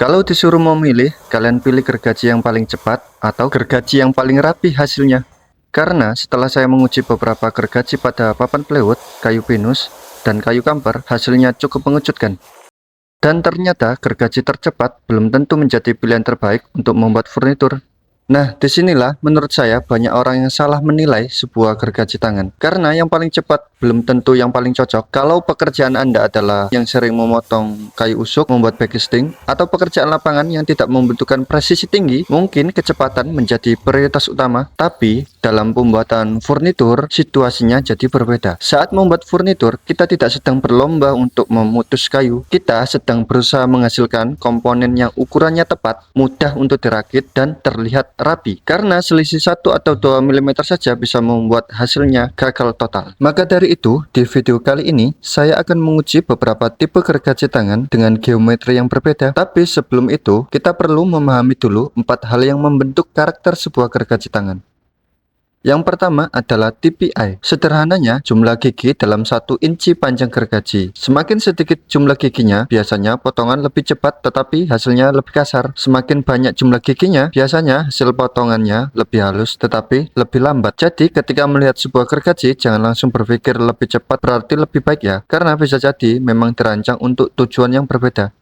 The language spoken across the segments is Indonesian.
Kalau disuruh memilih, kalian pilih gergaji yang paling cepat atau gergaji yang paling rapi hasilnya? Karena setelah saya menguji beberapa gergaji pada papan plywood, kayu pinus, dan kayu kamper, hasilnya cukup mengejutkan. Dan ternyata gergaji tercepat belum tentu menjadi pilihan terbaik untuk membuat furnitur. Nah, disinilah menurut saya banyak orang yang salah menilai sebuah gergaji tangan. Karena yang paling cepat belum tentu yang paling cocok. Kalau pekerjaan Anda adalah yang sering memotong kayu usuk, membuat backcasting, atau pekerjaan lapangan yang tidak membutuhkan presisi tinggi, mungkin kecepatan menjadi prioritas utama. Tapi, dalam pembuatan furnitur, situasinya jadi berbeda. Saat membuat furnitur, kita tidak sedang berlomba untuk memutus kayu. Kita sedang berusaha menghasilkan komponen yang ukurannya tepat, mudah untuk dirakit, dan terlihat rapi. Karena selisih 1 atau 2 mm saja bisa membuat hasilnya gagal total. Maka dari itu, di video kali ini, saya akan menguji beberapa tipe gergaji tangan dengan geometri yang berbeda. Tapi sebelum itu, kita perlu memahami dulu 4 hal yang membentuk karakter sebuah gergaji tangan. Yang pertama adalah TPI. Sederhananya, jumlah gigi dalam 1 inci panjang gergaji. Semakin sedikit jumlah giginya, biasanya potongan lebih cepat tetapi hasilnya lebih kasar. Semakin banyak jumlah giginya, biasanya hasil potongannya lebih halus tetapi lebih lambat. Jadi, ketika melihat sebuah gergaji, jangan langsung berpikir lebih cepat berarti lebih baik ya. Karena bisa jadi memang dirancang untuk tujuan yang berbeda.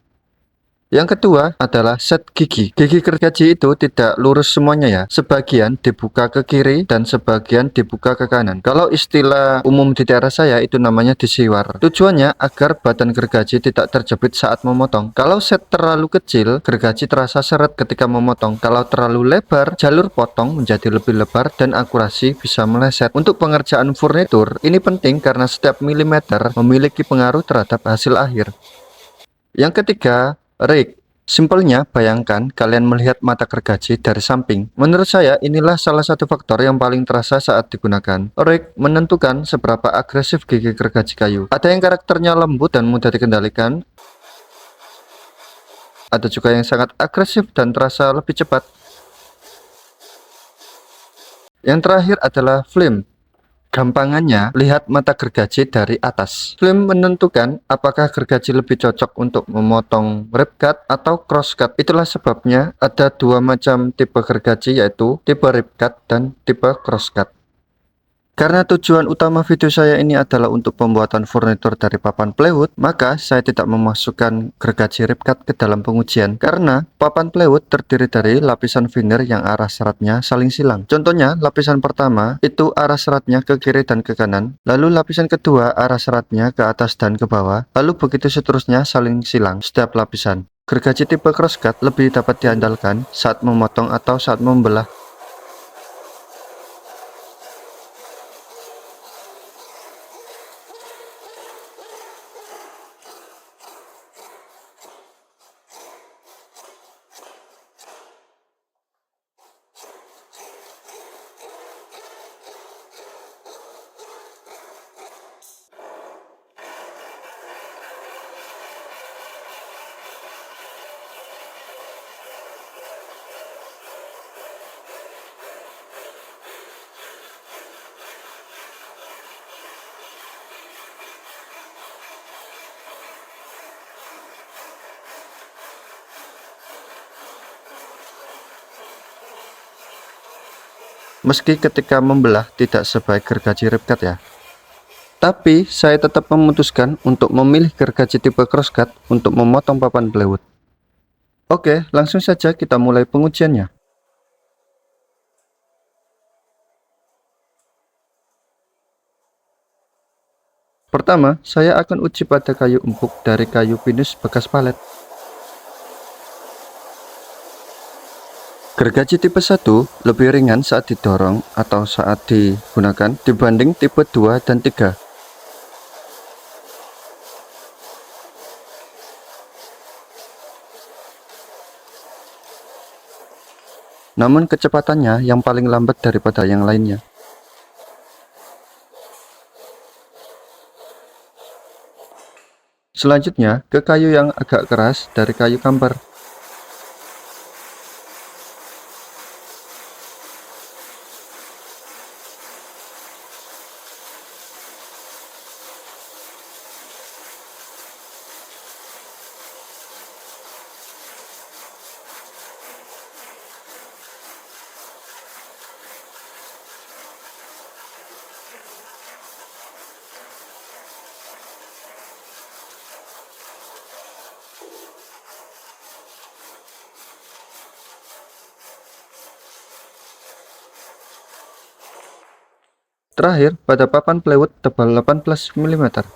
Yang kedua adalah set gigi. Gigi gergaji itu tidak lurus semuanya ya. Sebagian dibuka ke kiri dan sebagian dibuka ke kanan. Kalau istilah umum di daerah saya itu namanya disiwar. Tujuannya agar badan gergaji tidak terjepit saat memotong. Kalau set terlalu kecil, gergaji terasa seret ketika memotong. Kalau terlalu lebar, jalur potong menjadi lebih lebar dan akurasi bisa meleset. Untuk pengerjaan furnitur, ini penting karena setiap milimeter memiliki pengaruh terhadap hasil akhir. Yang ketiga, rig. Simpelnya, bayangkan kalian melihat mata gergaji dari samping. Menurut saya, inilah salah satu faktor yang paling terasa saat digunakan. Rig menentukan seberapa agresif gigi gergaji kayu. Ada yang karakternya lembut dan mudah dikendalikan. Ada juga yang sangat agresif dan terasa lebih cepat. Yang terakhir adalah flame. Gampangannya, lihat mata gergaji dari atas. Film menentukan apakah gergaji lebih cocok untuk memotong rip cut atau cross cut. Itulah sebabnya ada 2 macam tipe gergaji, yaitu tipe rip cut dan tipe cross cut. Karena tujuan utama video saya ini adalah untuk pembuatan furnitur dari papan plywood, maka saya tidak memasukkan gergaji rip cut ke dalam pengujian. Karena papan plywood terdiri dari lapisan veneer yang arah seratnya saling silang. Contohnya, lapisan pertama itu arah seratnya ke kiri dan ke kanan, lalu lapisan kedua arah seratnya ke atas dan ke bawah, lalu begitu seterusnya saling silang setiap lapisan. Gergaji tipe crosscut lebih dapat diandalkan saat memotong atau saat membelah. Meski ketika membelah tidak sebaik gergaji rip cut ya. Tapi saya tetap memutuskan untuk memilih gergaji tipe crosscut untuk memotong papan plywood. Oke, langsung saja kita mulai pengujiannya. Pertama, saya akan uji pada kayu empuk dari kayu pinus bekas palet. Gergaji tipe 1 lebih ringan saat didorong atau saat digunakan dibanding tipe 2 dan 3. Namun kecepatannya yang paling lambat daripada yang lainnya. Selanjutnya, ke kayu yang agak keras dari kayu kamper. Terakhir, pada papan plywood tebal 18 mm.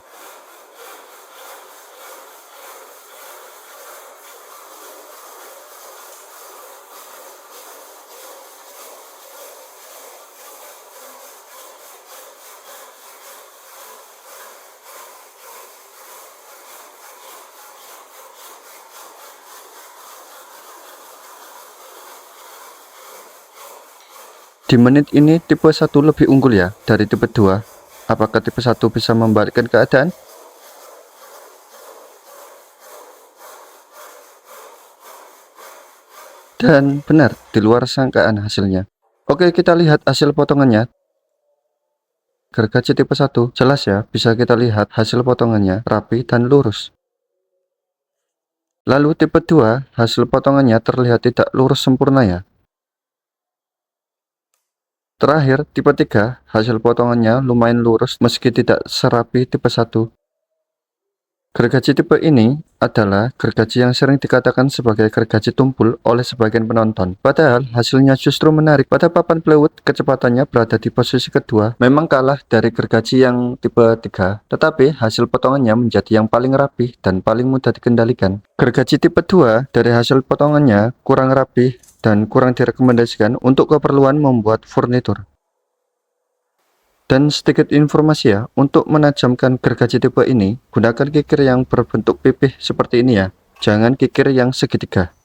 Di menit ini tipe 1 lebih unggul ya dari tipe 2. Apakah tipe 1 bisa membalikkan keadaan? Dan benar, di luar sangkaan hasilnya. Oke, kita lihat hasil potongannya. Gergaji tipe 1 jelas ya, bisa kita lihat hasil potongannya rapi dan lurus. Lalu tipe 2, hasil potongannya terlihat tidak lurus sempurna ya. Terakhir, tipe 3, hasil potongannya lumayan lurus meski tidak serapi tipe 1. Gergaji tipe ini adalah gergaji yang sering dikatakan sebagai gergaji tumpul oleh sebagian penonton. Padahal hasilnya justru menarik. Pada papan plywood, kecepatannya berada di posisi kedua. Memang kalah dari gergaji yang tipe 3, tetapi hasil potongannya menjadi yang paling rapi dan paling mudah dikendalikan. Gergaji tipe 2 dari hasil potongannya kurang rapi dan kurang direkomendasikan untuk keperluan membuat furnitur. Dan sedikit informasi ya, untuk menajamkan gergaji tipe ini, gunakan kikir yang berbentuk pipih seperti ini ya, jangan kikir yang segitiga.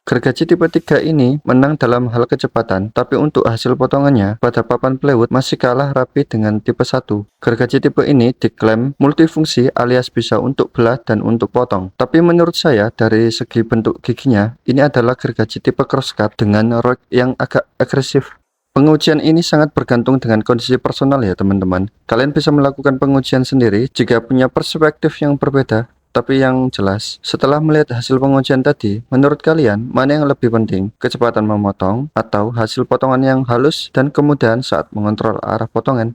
Gergaji tipe 3 ini menang dalam hal kecepatan, tapi untuk hasil potongannya pada papan plywood masih kalah rapi dengan tipe 1. Gergaji tipe ini diklaim multifungsi alias bisa untuk belah dan untuk potong. Tapi menurut saya dari segi bentuk giginya, ini adalah gergaji tipe crosscut dengan rock yang agak agresif. Pengujian ini sangat bergantung dengan kondisi personal ya teman-teman. Kalian bisa melakukan pengujian sendiri jika punya perspektif yang berbeda. Tapi yang jelas, setelah melihat hasil pengujian tadi, menurut kalian mana yang lebih penting? Kecepatan memotong atau hasil potongan yang halus dan kemudahan saat mengontrol arah potongan?